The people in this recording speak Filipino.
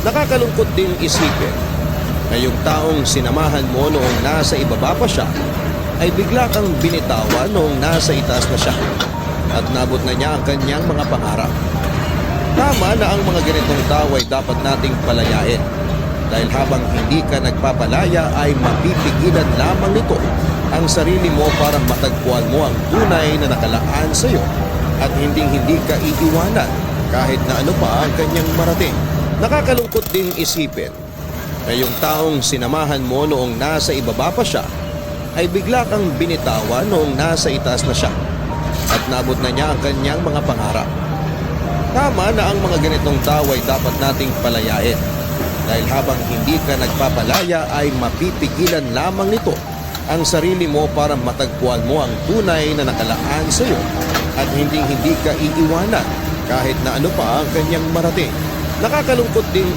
Nakakalungkot ding isipin na yung taong sinamahan mo noong nasa ibaba pa siya ay bigla kang binitawan noong nasa itaas na siya at nabot na niya ang kanyang mga pangarap. Tama na ang mga ganitong tao ay dapat nating palayain dahil habang hindi ka nagpapalaya ay mapipigilan lamang nito ang sarili mo para matagpuan mo ang tunay na nakalaan sa iyo at hindi ka iiwanan kahit na ano pa ang kanyang marating. Nakakalungkot ding isipin na yung taong sinamahan mo noong nasa ibaba pa siya ay bigla kang binitawan noong nasa itaas na siya at nabot na niya ang kanyang mga pangarap. Tama na ang mga ganitong tao ay dapat nating palayain dahil habang hindi ka nagpapalaya ay mapipigilan lamang nito ang sarili mo para matagpuan mo ang tunay na nakalaan sa iyo at hindi ka iiwanan kahit na ano pa ang kanyang marating. Nakakalungkot ding